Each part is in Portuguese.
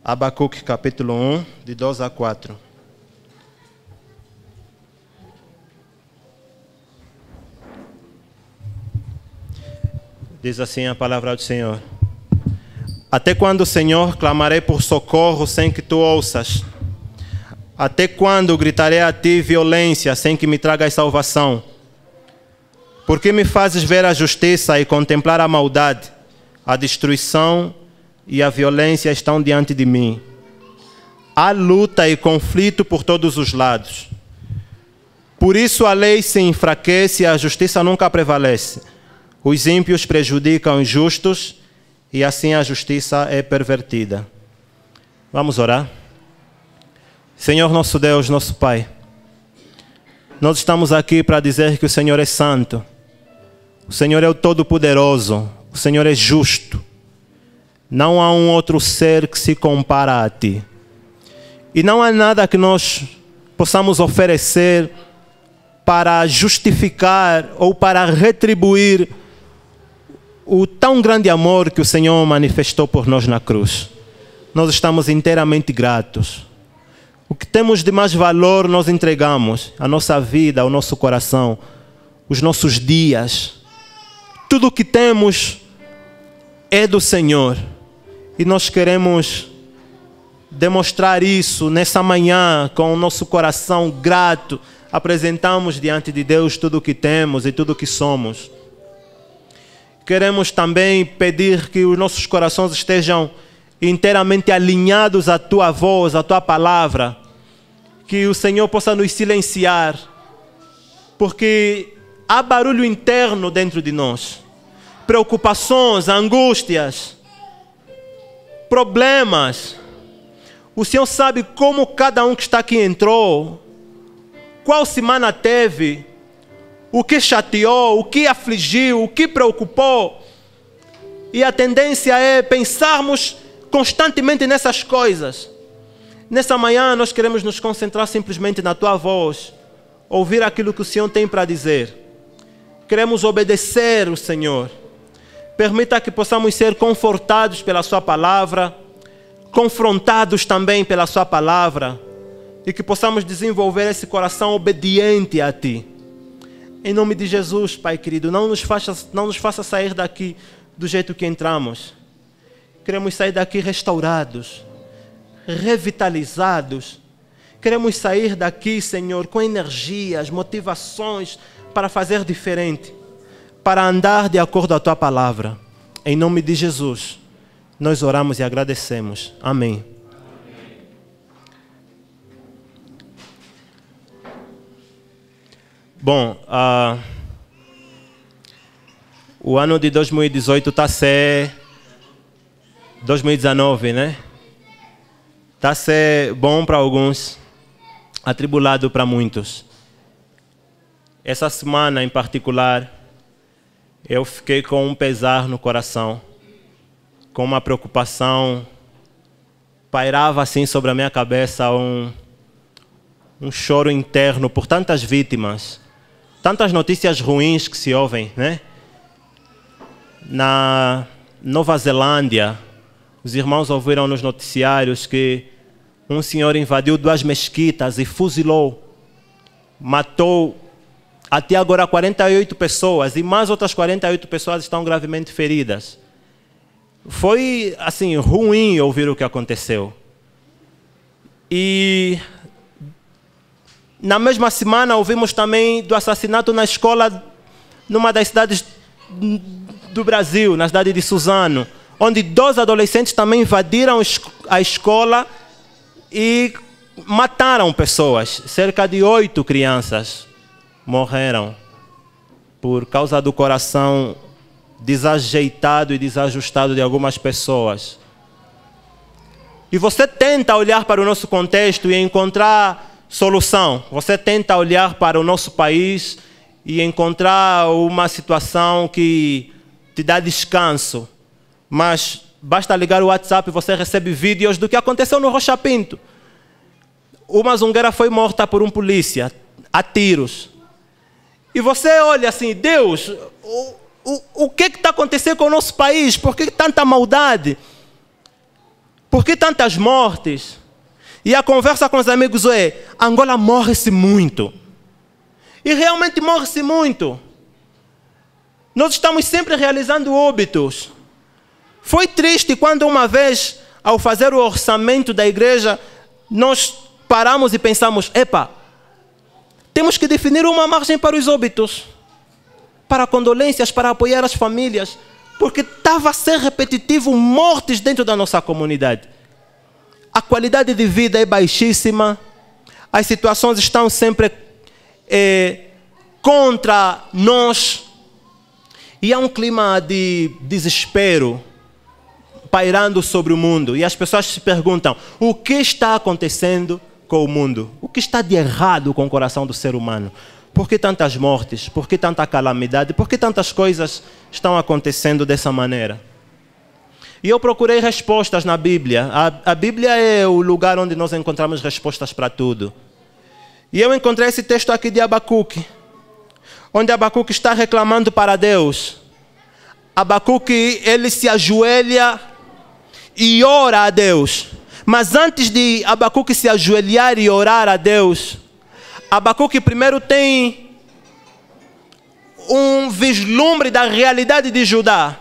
Abacuque capítulo 1, de 2 a 4. Diz assim a palavra do Senhor. Até quando, Senhor, clamarei por socorro sem que tu ouças? Até quando gritarei a ti violência sem que me tragas salvação? Por que me fazes ver a justiça e contemplar a maldade? A destruição e a violência estão diante de mim. Há luta e conflito por todos os lados. Por isso a lei se enfraquece e a justiça nunca prevalece. Os ímpios prejudicam os justos e assim a justiça é pervertida. Vamos orar? Senhor nosso Deus, nosso Pai, nós estamos aqui para dizer que o Senhor é santo, o Senhor é o Todo-Poderoso, o Senhor é justo. Não há um outro ser que se compara a Ti. E não há nada que nós possamos oferecer para justificar ou para retribuir o tão grande amor que o Senhor manifestou por nós na cruz. Nós estamos inteiramente gratos. O que temos de mais valor nós entregamos, a nossa vida, o nosso coração, os nossos dias. Tudo o que temos é do Senhor. E nós queremos demonstrar isso nessa manhã com o nosso coração grato. Apresentamos diante de Deus tudo o que temos e tudo o que somos. Queremos também pedir que os nossos corações estejam inteiramente alinhados à Tua voz, à Tua palavra. Que o Senhor possa nos silenciar, porque há barulho interno dentro de nós. Preocupações, angústias, problemas. O Senhor sabe como cada um que está aqui entrou, qual semana teve, o que chateou, o que afligiu, o que preocupou. E a tendência é pensarmos constantemente nessas coisas. Nessa manhã nós queremos nos concentrar simplesmente na Tua voz, ouvir aquilo que o Senhor tem para dizer. Queremos obedecer o Senhor. Permita que possamos ser confortados pela Sua palavra, confrontados também pela Sua palavra, e que possamos desenvolver esse coração obediente a Ti. Em nome de Jesus, Pai querido, não nos faça sair daqui do jeito que entramos. Queremos sair daqui restaurados, revitalizados. Queremos sair daqui, Senhor, com energias, motivações para fazer diferente, para andar de acordo com a Tua palavra. Em nome de Jesus, nós oramos e agradecemos. Amém. Bom, o ano de 2018 está a ser 2019, né? Está a ser bom para alguns, atribulado para muitos. Essa semana em particular, eu fiquei com um pesar no coração, com uma preocupação. Pairava assim sobre a minha cabeça um choro interno por tantas vítimas, tantas notícias ruins que se ouvem, né? Na Nova Zelândia, os irmãos ouviram nos noticiários que um senhor invadiu 2 mesquitas e fuzilou, matou até agora 48 pessoas e mais outras 48 pessoas estão gravemente feridas. Foi assim ruim ouvir o que aconteceu. E na mesma semana ouvimos também do assassinato na escola, numa das cidades do Brasil, na cidade de Suzano, onde 2 adolescentes também invadiram a escola e mataram pessoas. Cerca de 8 crianças morreram por causa do coração desajeitado e desajustado de algumas pessoas. E você tenta olhar para o nosso contexto e encontrar solução. Você tenta olhar para o nosso país e encontrar uma situação que te dá descanso. Mas basta ligar o WhatsApp e você recebe vídeos do que aconteceu no Rocha Pinto. Uma zungueira foi morta por um polícia, a tiros. E você olha assim, Deus, o que está acontecendo com o nosso país? Por que tanta maldade? Por que tantas mortes? E a conversa com os amigos é: Angola morre-se muito. E realmente morre-se muito. Nós estamos sempre realizando óbitos. Foi triste quando uma vez, ao fazer o orçamento da igreja, nós paramos e pensamos: epa, temos que definir uma margem para os óbitos, para condolências, para apoiar as famílias, porque estava a ser repetitivo mortes dentro da nossa comunidade. A qualidade de vida é baixíssima, as situações estão sempre contra nós, e há um clima de desespero pairando sobre o mundo, e as pessoas se perguntam: o que está acontecendo com o mundo? O que está de errado com o coração do ser humano? Por que tantas mortes? Por que tanta calamidade? Por que tantas coisas estão acontecendo dessa maneira? E eu procurei respostas na Bíblia. A Bíblia é o lugar onde nós encontramos respostas para tudo. E eu encontrei esse texto aqui de Abacuque, onde Abacuque está reclamando para Deus. Abacuque, ele se ajoelha e ora a Deus. Mas antes de Abacuque se ajoelhar e orar a Deus, Abacuque primeiro tem um vislumbre da realidade de Judá.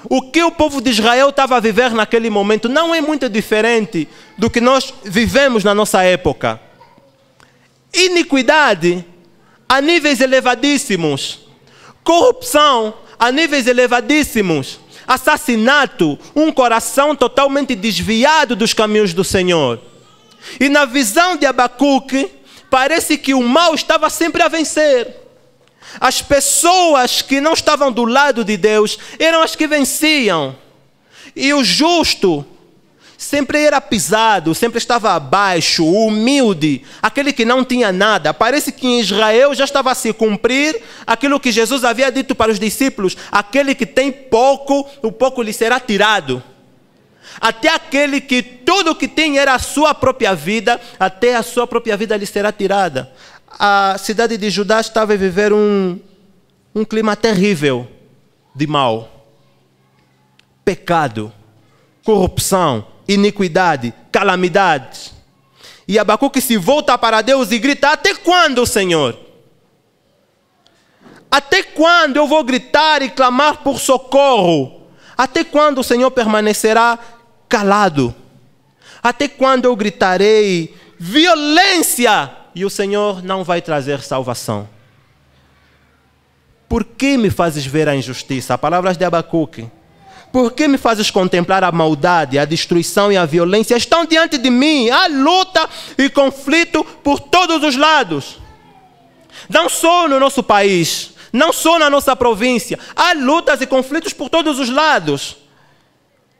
O que o povo de Israel estava a viver naquele momento não é muito diferente do que nós vivemos na nossa época. Iniquidade a níveis elevadíssimos, corrupção a níveis elevadíssimos, assassinato, um coração totalmente desviado dos caminhos do Senhor. E na visão de Abacuque, parece que o mal estava sempre a vencer. As pessoas que não estavam do lado de Deus eram as que venciam. E o justo sempre era pisado, sempre estava abaixo, humilde, aquele que não tinha nada. Parece que em Israel já estava a se cumprir aquilo que Jesus havia dito para os discípulos: aquele que tem pouco, o pouco lhe será tirado. Até aquele que tudo o que tem era a sua própria vida, até a sua própria vida lhe será tirada. A cidade de Judá estava a viver um clima terrível de mal, pecado, corrupção, iniquidade, calamidades. E Abacuque se volta para Deus e grita: até quando, Senhor? Até quando eu vou gritar e clamar por socorro? Até quando o Senhor permanecerá calado? Até quando eu gritarei violência e o Senhor não vai trazer salvação? Por que me fazes ver a injustiça? Palavras de Abacuque. Por que me fazes contemplar a maldade, a destruição e a violência? Estão diante de mim. Há luta e conflito por todos os lados. Não só no nosso país, não só na nossa província. Há lutas e conflitos por todos os lados.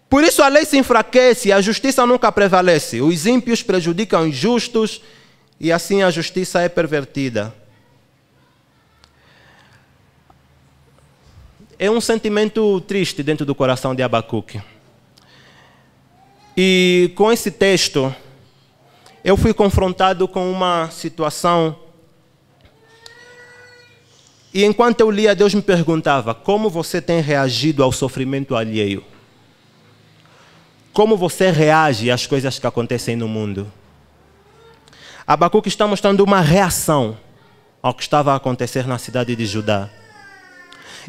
Por isso a lei se enfraquece e a justiça nunca prevalece. Os ímpios prejudicam os justos e assim a justiça é pervertida. É um sentimento triste dentro do coração de Abacuque. E com esse texto, eu fui confrontado com uma situação. E enquanto eu lia, Deus me perguntava: como você tem reagido ao sofrimento alheio? Como você reage às coisas que acontecem no mundo? Abacuque está mostrando uma reação ao que estava a acontecer na cidade de Judá.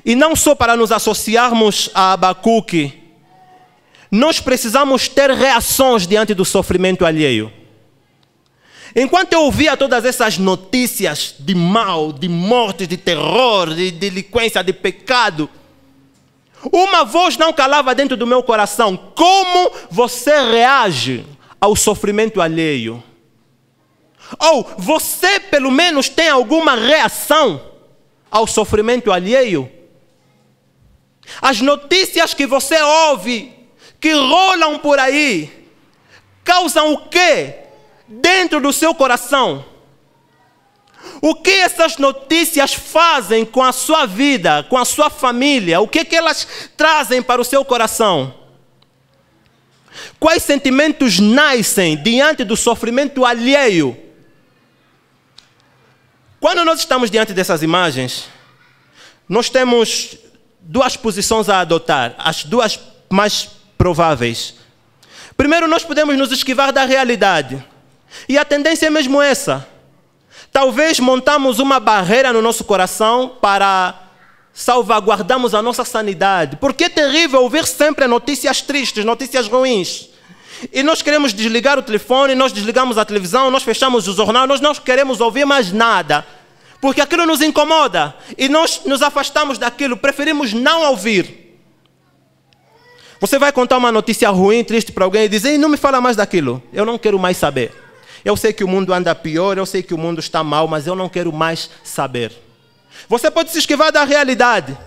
E não só para nos associarmos a Abacuque, nós precisamos ter reações diante do sofrimento alheio. Enquanto eu ouvia todas essas notícias de mal, de morte, de terror, de delinquência, de pecado, uma voz não calava dentro do meu coração: como você reage ao sofrimento alheio? Ou você pelo menos tem alguma reação ao sofrimento alheio? As notícias que você ouve, que rolam por aí, causam o quê dentro do seu coração? O que essas notícias fazem com a sua vida, com a sua família? O que elas trazem para o seu coração? Quais sentimentos nascem diante do sofrimento alheio? Quando nós estamos diante dessas imagens, nós temos duas posições a adotar, as duas mais prováveis. Primeiro, nós podemos nos esquivar da realidade. E a tendência é mesmo essa. Talvez montamos uma barreira no nosso coração para salvaguardarmos a nossa sanidade. Porque é terrível ouvir sempre notícias tristes, notícias ruins. E nós queremos desligar o telefone, nós desligamos a televisão, nós fechamos o jornal, nós não queremos ouvir mais nada. Porque aquilo nos incomoda. E nós nos afastamos daquilo, preferimos não ouvir. Você vai contar uma notícia ruim, triste para alguém e dizer: "Ei, não me fala mais daquilo, eu não quero mais saber. Eu sei que o mundo anda pior, eu sei que o mundo está mal, mas eu não quero mais saber." Você pode se esquivar da realidade.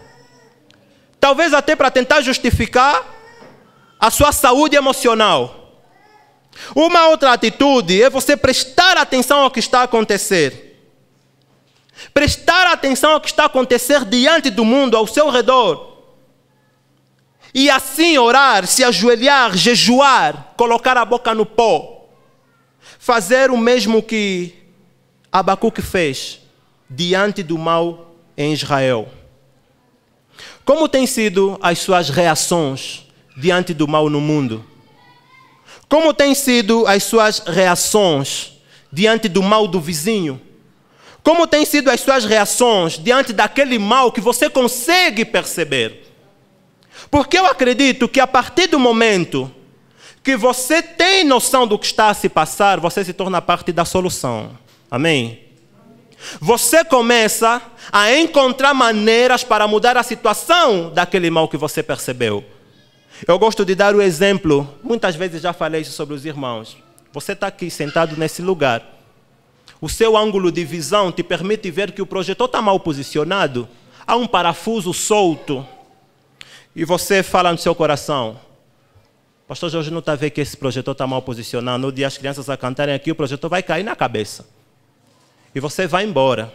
Talvez até para tentar justificar a sua saúde emocional. Uma outra atitude é você prestar atenção ao que está a acontecer. Prestar atenção ao que está a acontecer diante do mundo, ao seu redor. E assim orar, se ajoelhar, jejuar, colocar a boca no pó. Fazer o mesmo que Abacuque fez diante do mal em Israel. Como têm sido as suas reações diante do mal no mundo? Como têm sido as suas reações diante do mal do vizinho? Como têm sido as suas reações diante daquele mal que você consegue perceber? Porque eu acredito que a partir do momento que você tem noção do que está a se passar, você se torna parte da solução. Amém? Você começa a encontrar maneiras para mudar a situação daquele mal que você percebeu. Eu gosto de dar o exemplo, muitas vezes já falei isso sobre os irmãos. Você está aqui sentado nesse lugar. O seu ângulo de visão te permite ver que o projetor está mal posicionado. Há um parafuso solto. E você fala no seu coração: "Pastor Jorge não está vendo que esse projetor está mal posicionado. No dia as crianças a cantarem aqui, o projetor vai cair na cabeça." E você vai embora.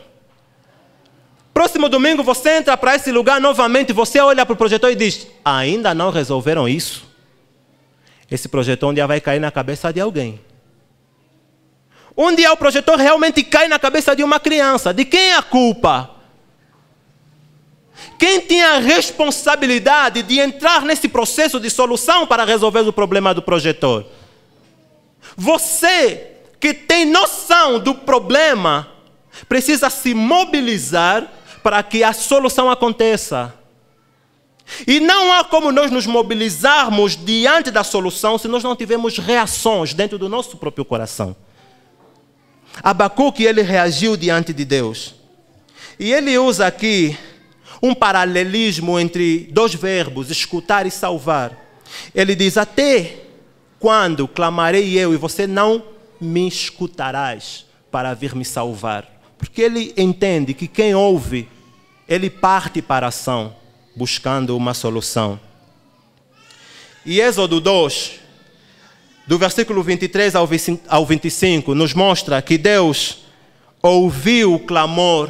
Próximo domingo você entra para esse lugar novamente, você olha para o projetor e diz: "Ainda não resolveram isso?" Esse projetor um dia vai cair na cabeça de alguém. Um dia o projetor realmente cai na cabeça de uma criança. De quem é a culpa? Quem tinha a responsabilidade de entrar nesse processo de solução para resolver o problema do projetor? Você que tem noção do problema precisa se mobilizar para que a solução aconteça. E não há como nós nos mobilizarmos diante da solução se nós não tivermos reações dentro do nosso próprio coração. Abacuque, ele reagiu diante de Deus. E ele usa aqui um paralelismo entre dois verbos, escutar e salvar. Ele diz: "Até quando clamarei eu e você não me escutarás para vir me salvar?" Porque ele entende que quem ouve, ele parte para a ação, buscando uma solução. E Êxodo 2, do versículo 23 ao 25, nos mostra que Deus ouviu o clamor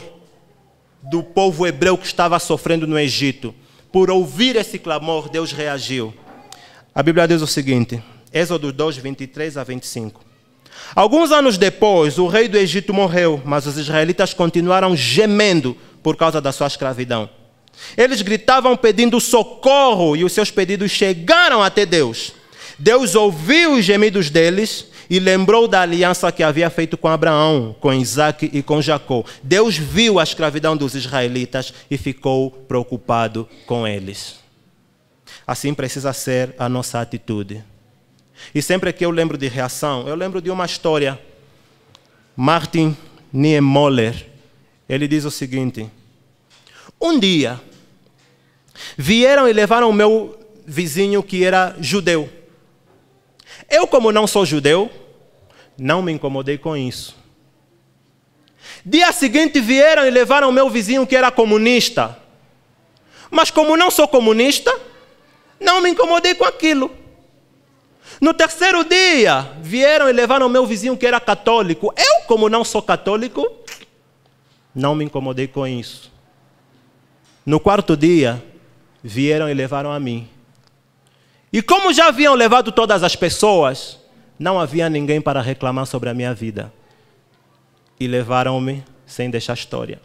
do povo hebreu que estava sofrendo no Egito. Por ouvir esse clamor, Deus reagiu. A Bíblia diz o seguinte, Êxodo 2, 23 a 25. Alguns anos depois, o rei do Egito morreu, mas os israelitas continuaram gemendo por causa da sua escravidão. Eles gritavam pedindo socorro e os seus pedidos chegaram até Deus. Deus ouviu os gemidos deles e lembrou da aliança que havia feito com Abraão, com Isaac e com Jacó. Deus viu a escravidão dos israelitas e ficou preocupado com eles. Assim precisa ser a nossa atitude. E sempre que eu lembro de reação, eu lembro de uma história. Martin Niemöller, ele diz o seguinte: um dia, vieram e levaram o meu vizinho que era judeu. Eu, como não sou judeu, não me incomodei com isso. Dia seguinte, vieram e levaram o meu vizinho que era comunista. Mas como não sou comunista, não me incomodei com aquilo. No terceiro dia, vieram e levaram o meu vizinho que era católico. Eu, como não sou católico, não me incomodei com isso. No quarto dia, vieram e levaram a mim. E como já haviam levado todas as pessoas, não havia ninguém para reclamar sobre a minha vida. E levaram-me sem deixar história.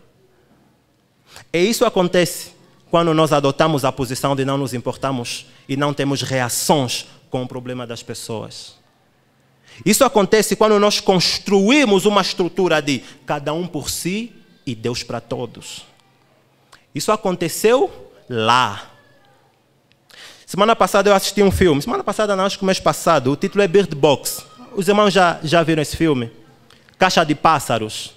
E isso acontece quando nós adotamos a posição de não nos importarmos e não temos reações com o problema das pessoas. Isso acontece quando nós construímos uma estrutura de cada um por si e Deus para todos. Isso aconteceu lá. Semana passada eu assisti um filme. Semana passada não, acho que o mês passado. O título é Bird Box. Os irmãos já viram esse filme? Caixa de Pássaros.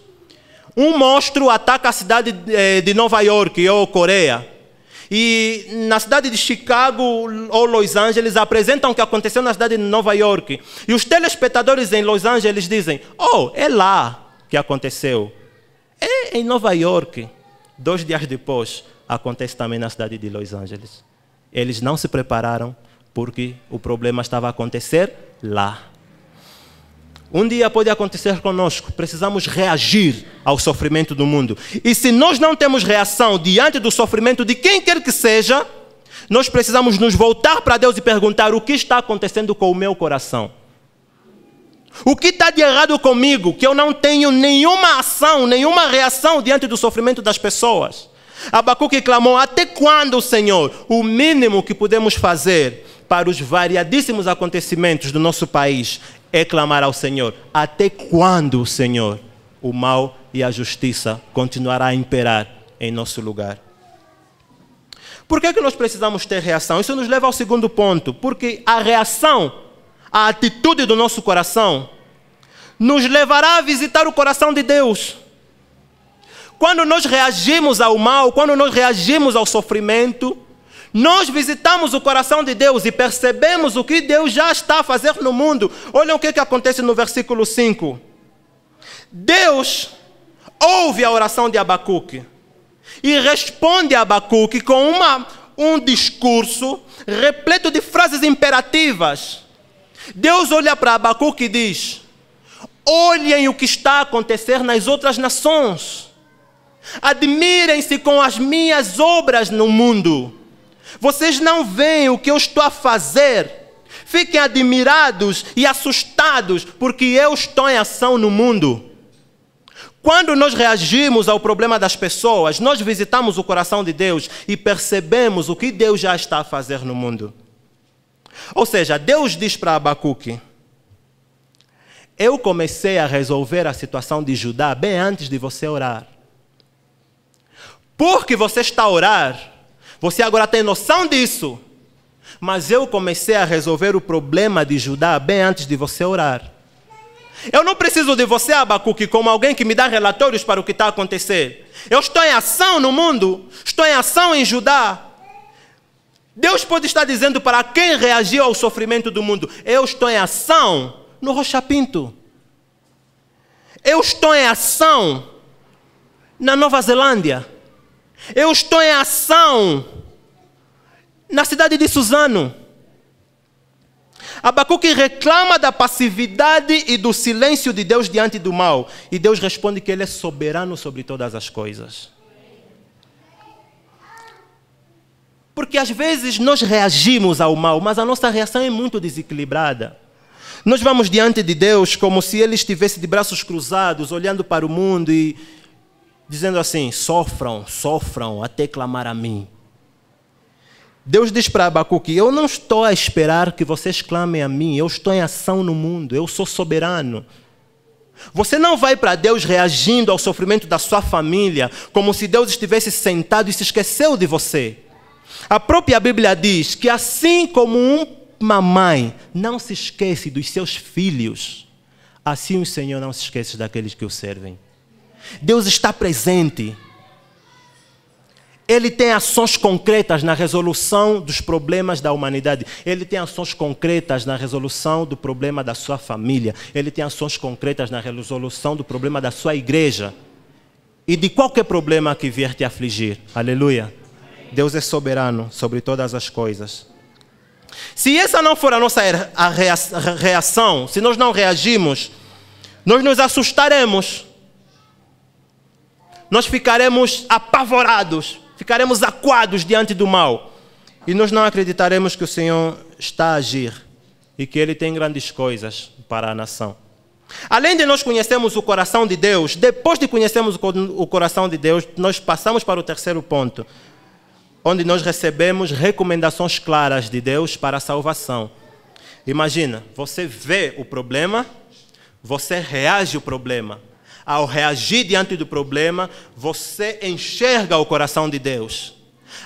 Um monstro ataca a cidade de Nova York ou Coreia. E na cidade de Chicago ou Los Angeles apresentam o que aconteceu na cidade de Nova York. E os telespectadores em Los Angeles dizem: oh, é lá que aconteceu. É em Nova York. 2 dias depois, acontece também na cidade de Los Angeles. Eles não se prepararam porque o problema estava a acontecer lá. Um dia pode acontecer conosco. Precisamos reagir ao sofrimento do mundo. E se nós não temos reação diante do sofrimento de quem quer que seja, nós precisamos nos voltar para Deus e perguntar: o que está acontecendo com o meu coração? O que está de errado comigo, que eu não tenho nenhuma ação, nenhuma reação diante do sofrimento das pessoas? Abacuque clamou: até quando, Senhor? O mínimo que podemos fazer para os variadíssimos acontecimentos do nosso país é clamar ao Senhor. Até quando, Senhor, o mal e a justiça continuará a imperar em nosso lugar? Por que nós precisamos ter reação? Isso nos leva ao segundo ponto. Porque a reação, a atitude do nosso coração, nos levará a visitar o coração de Deus. Quando nós reagimos ao mal, quando nós reagimos ao sofrimento, nós visitamos o coração de Deus e percebemos o que Deus já está a fazer no mundo. Olha o que acontece no versículo 5. Deus ouve a oração de Abacuque e responde a Abacuque com um discurso repleto de frases imperativas. Deus olha para Abacuque e diz: olhem o que está a acontecer nas outras nações. Admirem-se com as minhas obras no mundo. Vocês não veem o que eu estou a fazer. Fiquem admirados e assustados, porque eu estou em ação no mundo. Quando nós reagimos ao problema das pessoas, nós visitamos o coração de Deus e percebemos o que Deus já está a fazer no mundo. Ou seja, Deus diz para Abacuque: eu comecei a resolver a situação de Judá bem antes de você orar. Porque você está a orar, você agora tem noção disso. Mas eu comecei a resolver o problema de Judá bem antes de você orar. Eu não preciso de você, Abacuque, como alguém que me dá relatórios para o que está a acontecer. Eu estou em ação no mundo, estou em ação em Judá. Deus pode estar dizendo para quem reagiu ao sofrimento do mundo: eu estou em ação no Rocha Pinto. Eu estou em ação na Nova Zelândia. Eu estou em ação na cidade de Suzano. Abacuque reclama da passividade e do silêncio de Deus diante do mal. E Deus responde que Ele é soberano sobre todas as coisas. Porque às vezes nós reagimos ao mal, mas a nossa reação é muito desequilibrada. Nós vamos diante de Deus como se Ele estivesse de braços cruzados, olhando para o mundo e dizendo assim: sofram, sofram, até clamar a mim. Deus diz para Abacuque: eu não estou a esperar que vocês clamem a mim, eu estou em ação no mundo, eu sou soberano. Você não vai para Deus reagindo ao sofrimento da sua família, como se Deus estivesse sentado e se esqueceu de você. A própria Bíblia diz que assim como uma mãe não se esquece dos seus filhos, assim o Senhor não se esquece daqueles que o servem. Deus está presente. Ele tem ações concretas na resolução dos problemas da humanidade. Ele tem ações concretas na resolução do problema da sua família. Ele tem ações concretas na resolução do problema da sua igreja. E de qualquer problema que vier te afligir. Aleluia. Deus é soberano sobre todas as coisas. Se essa não for a nossa reação, se nós não reagimos, nós nos assustaremos. Nós ficaremos apavorados, ficaremos acuados diante do mal. E nós não acreditaremos que o Senhor está a agir e que Ele tem grandes coisas para a nação. Além de nós conhecermos o coração de Deus, depois de conhecermos o coração de Deus, nós passamos para o terceiro ponto, onde nós recebemos recomendações claras de Deus para a salvação. Imagina, você vê o problema, você reage ao problema. Ao reagir diante do problema, você enxerga o coração de Deus.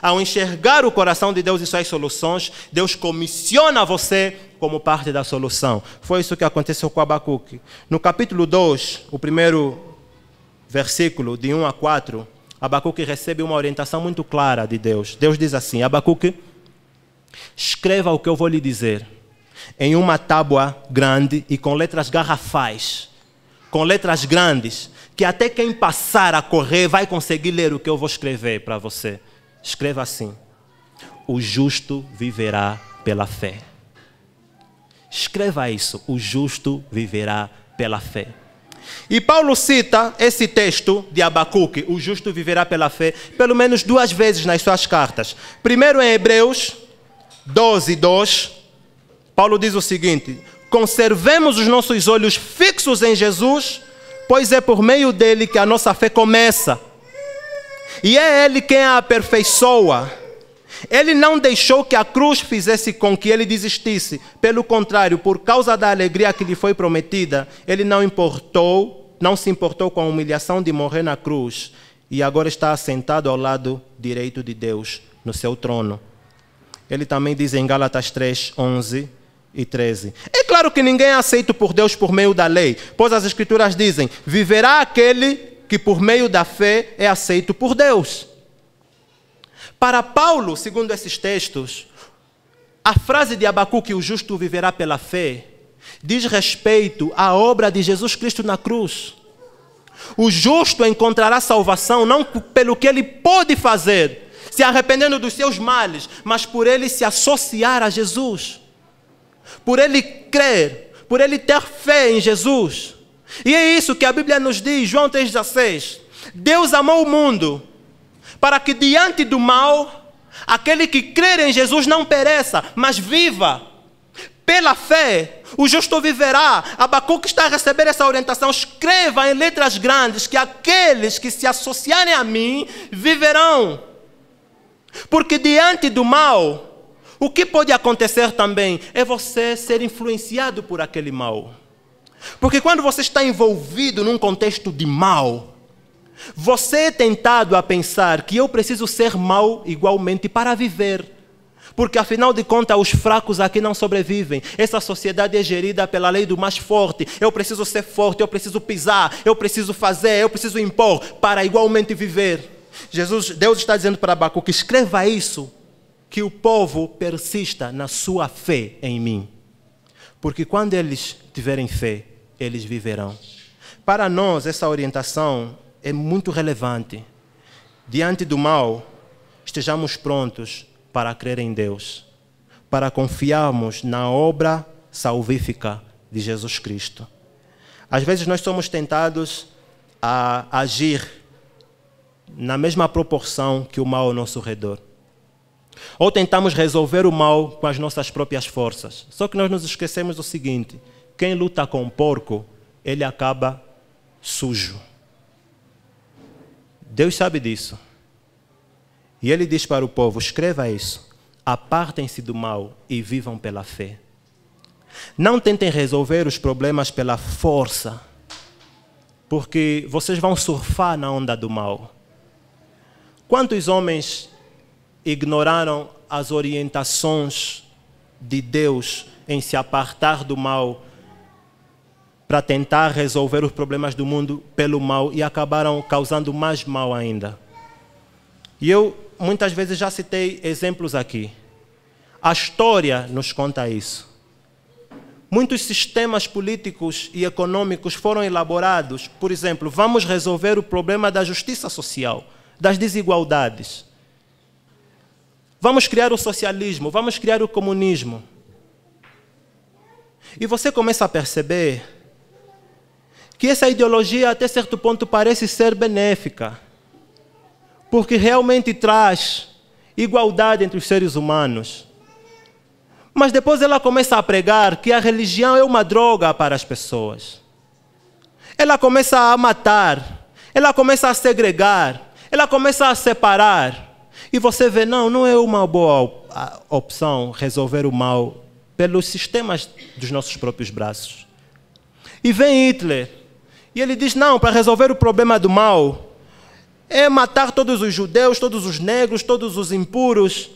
Ao enxergar o coração de Deus e suas soluções, Deus comissiona você como parte da solução. Foi isso que aconteceu com Abacuque. No capítulo 2, o primeiro versículo, de 1 a 4, Abacuque recebe uma orientação muito clara de Deus. Deus diz assim: Abacuque, escreva o que eu vou lhe dizer em uma tábua grande e com letras garrafais, com letras grandes, que até quem passar a correr vai conseguir ler o que eu vou escrever para você. Escreva assim: o justo viverá pela fé. Escreva isso: o justo viverá pela fé. E Paulo cita esse texto de Abacuque, o justo viverá pela fé, pelo menos 2 vezes nas suas cartas. Primeiro em Hebreus 12:2, Paulo diz o seguinte: conservemos os nossos olhos fixos em Jesus, pois é por meio dele que a nossa fé começa. E é ele quem a aperfeiçoa. Ele não deixou que a cruz fizesse com que ele desistisse. Pelo contrário, por causa da alegria que lhe foi prometida, ele não se importou com a humilhação de morrer na cruz. E agora está assentado ao lado direito de Deus, no seu trono. Ele também diz em Gálatas 3:11 e 13. É claro que ninguém é aceito por Deus por meio da lei, pois as Escrituras dizem: viverá aquele que por meio da fé é aceito por Deus. Para Paulo, segundo esses textos, a frase de Abacuque, o justo viverá pela fé, diz respeito à obra de Jesus Cristo na cruz. O justo encontrará salvação não pelo que ele pode fazer, se arrependendo dos seus males, mas por ele se associar a Jesus, por ele crer, por ele ter fé em Jesus. E é isso que a Bíblia nos diz, João 3,16. Deus amou o mundo para que diante do mal, aquele que crer em Jesus não pereça, mas viva. Pela fé, o justo viverá. Abacuque está a receber essa orientação: escreva em letras grandes que aqueles que se associarem a mim viverão. Porque diante do mal, o que pode acontecer também é você ser influenciado por aquele mal. Porque quando você está envolvido num contexto de mal, você é tentado a pensar que eu preciso ser mau igualmente para viver. Porque afinal de contas os fracos aqui não sobrevivem. Essa sociedade é gerida pela lei do mais forte. Eu preciso ser forte, eu preciso pisar, eu preciso fazer, eu preciso impor para igualmente viver. Deus está dizendo para Abacuque: escreva isso, que o povo persista na sua fé em mim. Porque quando eles tiverem fé, eles viverão. Para nós, essa orientação é muito relevante. Diante do mal, estejamos prontos para crer em Deus, para confiarmos na obra salvífica de Jesus Cristo. Às vezes nós somos tentados a agir na mesma proporção que o mal ao nosso redor. Ou tentamos resolver o mal com as nossas próprias forças. Só que nós nos esquecemos do seguinte: quem luta com o porco, ele acaba sujo. Deus sabe disso. E ele diz para o povo: escreva isso, apartem-se do mal e vivam pela fé. Não tentem resolver os problemas pela força, porque vocês vão surfar na onda do mal. Quantos homens ignoraram as orientações de Deus em se apartar do mal para tentar resolver os problemas do mundo pelo mal e acabaram causando mais mal ainda? E eu muitas vezes já citei exemplos aqui. A história nos conta isso. Muitos sistemas políticos e econômicos foram elaborados. Por exemplo, vamos resolver o problema da justiça social, das desigualdades. Vamos criar o socialismo, vamos criar o comunismo. E você começa a perceber que essa ideologia, até certo ponto, parece ser benéfica, porque realmente traz igualdade entre os seres humanos. Mas depois ela começa a pregar que a religião é uma droga para as pessoas. Ela começa a matar, ela começa a segregar, ela começa a separar. E você vê, não é uma boa opção resolver o mal pelos sistemas dos nossos próprios braços. E vem Hitler, e ele diz, não, para resolver o problema do mal, é matar todos os judeus, todos os negros, todos os impuros,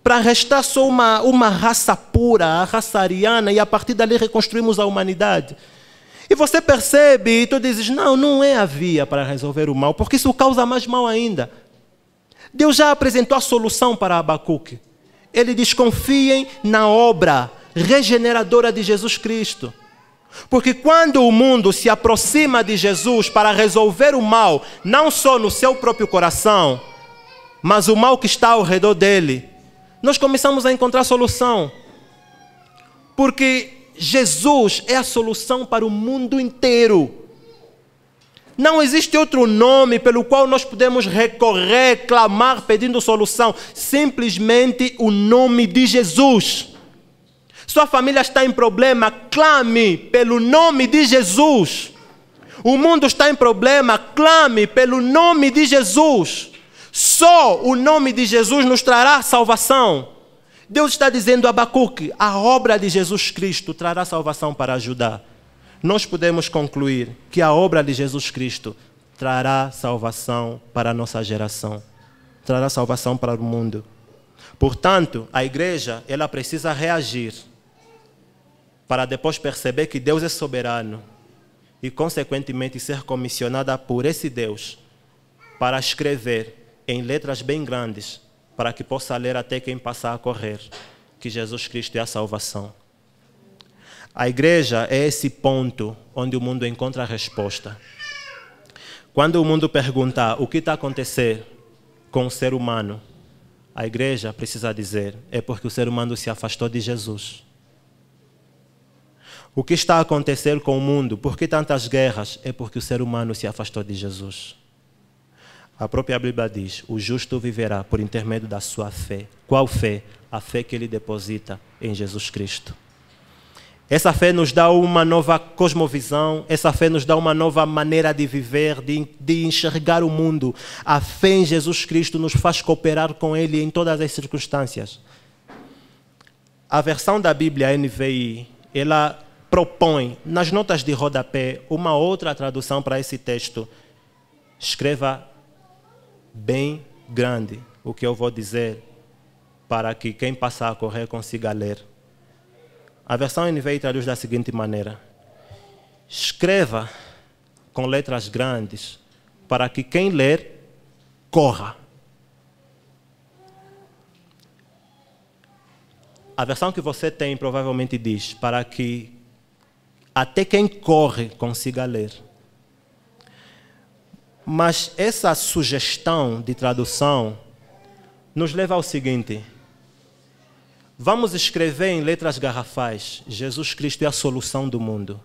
para restar só uma raça pura, a raça ariana, e a partir dali reconstruímos a humanidade. E você percebe, e tu dizes, não é a via para resolver o mal, porque isso causa mais mal ainda. Deus já apresentou a solução para Abacuque. Ele diz, confiem na obra regeneradora de Jesus Cristo. Porque quando o mundo se aproxima de Jesus para resolver o mal, não só no seu próprio coração, mas o mal que está ao redor dele, nós começamos a encontrar solução. Porque Jesus é a solução para o mundo inteiro. Não existe outro nome pelo qual nós podemos recorrer, clamar, pedindo solução. Simplesmente o nome de Jesus. Sua família está em problema, clame pelo nome de Jesus. O mundo está em problema, clame pelo nome de Jesus. Só o nome de Jesus nos trará salvação. Deus está dizendo a Abacuque, a obra de Jesus Cristo trará salvação para ajudar. Nós podemos concluir que a obra de Jesus Cristo trará salvação para a nossa geração. Trará salvação para o mundo. Portanto, a igreja, ela precisa reagir para depois perceber que Deus é soberano e, consequentemente, ser comissionada por esse Deus para escrever em letras bem grandes, para que possa ler até quem passar a correr, que Jesus Cristo é a salvação. A igreja é esse ponto onde o mundo encontra a resposta. Quando o mundo perguntar o que está a acontecer com o ser humano, a igreja precisa dizer, é porque o ser humano se afastou de Jesus. O que está a acontecer com o mundo, por que tantas guerras, é porque o ser humano se afastou de Jesus. A própria Bíblia diz, o justo viverá por intermédio da sua fé. Qual fé? A fé que ele deposita em Jesus Cristo. Essa fé nos dá uma nova cosmovisão, essa fé nos dá uma nova maneira de viver, de enxergar o mundo. A fé em Jesus Cristo nos faz cooperar com Ele em todas as circunstâncias. A versão da Bíblia NVI, ela propõe, nas notas de rodapé, uma outra tradução para esse texto. Escreva bem grande o que eu vou dizer, para que quem passar a correr consiga ler. A versão NVI traduz da seguinte maneira: escreva com letras grandes, para que quem ler, corra. A versão que você tem provavelmente diz, para que até quem corre consiga ler. Mas essa sugestão de tradução nos leva ao seguinte: vamos escrever em letras garrafais, Jesus Cristo é a solução do mundo.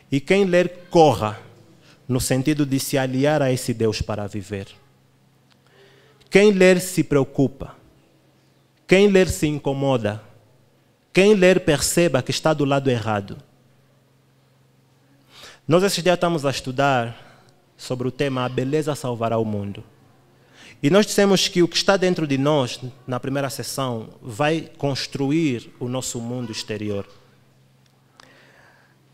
E quem ler, corra, no sentido de se aliar a esse Deus para viver. Quem ler se preocupa. Quem ler se incomoda. Quem ler perceba que está do lado errado. Nós esses dias estamos a estudar sobre o tema A Beleza Salvará o Mundo. E nós dissemos que o que está dentro de nós, na primeira sessão, vai construir o nosso mundo exterior.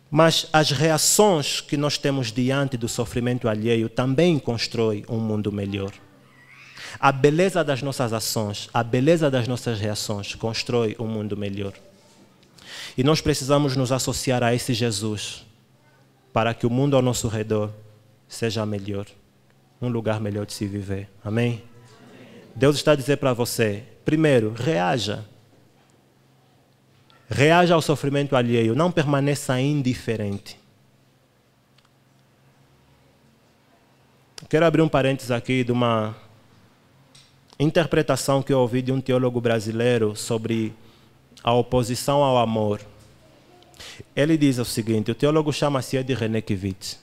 Mas as reações que nós temos diante do sofrimento alheio também constroem um mundo melhor. A beleza das nossas ações, a beleza das nossas reações constrói um mundo melhor. E nós precisamos nos associar a esse Jesus para que o mundo ao nosso redor seja melhor. Um lugar melhor de se viver. Amém? Deus está a dizer para você, primeiro, reaja. Reaja ao sofrimento alheio, não permaneça indiferente. Quero abrir um parênteses aqui de uma interpretação que eu ouvi de um teólogo brasileiro sobre a oposição ao amor. Ele diz o seguinte, o teólogo chama-se de René Kivitz.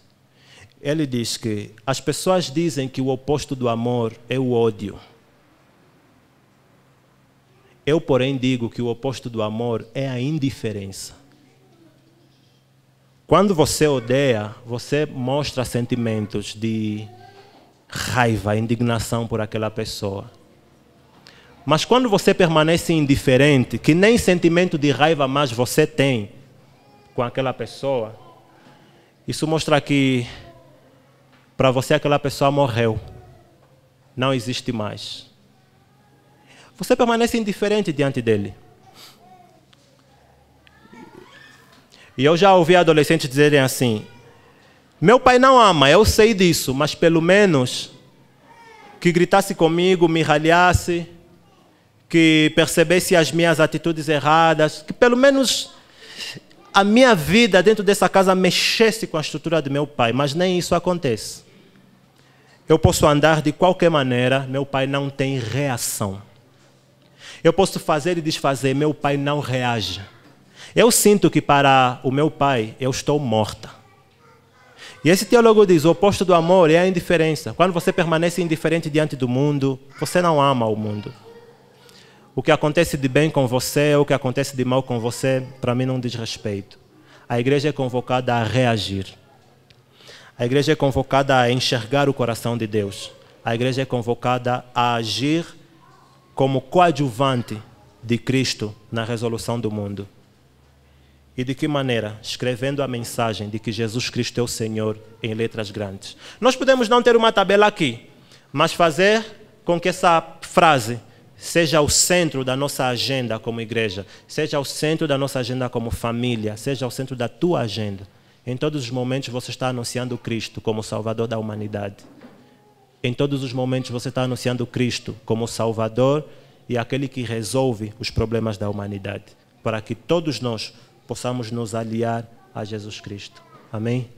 Ele diz que as pessoas dizem que o oposto do amor é o ódio. Eu, porém, digo que o oposto do amor é a indiferença. Quando você odeia, você mostra sentimentos de raiva, indignação por aquela pessoa. Mas quando você permanece indiferente, que nem sentimento de raiva mais você tem com aquela pessoa, isso mostra que para você aquela pessoa morreu. Não existe mais. Você permanece indiferente diante dele. E eu já ouvi adolescentes dizerem assim: meu pai não ama, eu sei disso, mas pelo menos que gritasse comigo, me ralhasse, que percebesse as minhas atitudes erradas, que pelo menos a minha vida dentro dessa casa mexesse com a estrutura de meu pai, mas nem isso acontece. Eu posso andar de qualquer maneira, meu pai não tem reação. Eu posso fazer e desfazer, meu pai não reage. Eu sinto que para o meu pai eu estou morta. E esse teólogo diz: o oposto do amor é a indiferença. Quando você permanece indiferente diante do mundo, você não ama o mundo. O que acontece de bem com você, o que acontece de mal com você, para mim não diz respeito. A igreja é convocada a reagir. A igreja é convocada a enxergar o coração de Deus. A igreja é convocada a agir como coadjuvante de Cristo na resolução do mundo. E de que maneira? Escrevendo a mensagem de que Jesus Cristo é o Senhor em letras grandes. Nós podemos não ter uma tabela aqui, mas fazer com que essa frase seja o centro da nossa agenda como igreja, seja o centro da nossa agenda como família, seja o centro da tua agenda. Em todos os momentos você está anunciando Cristo como Salvador da humanidade. Em todos os momentos você está anunciando Cristo como Salvador e aquele que resolve os problemas da humanidade, para que todos nós possamos nos aliar a Jesus Cristo. Amém?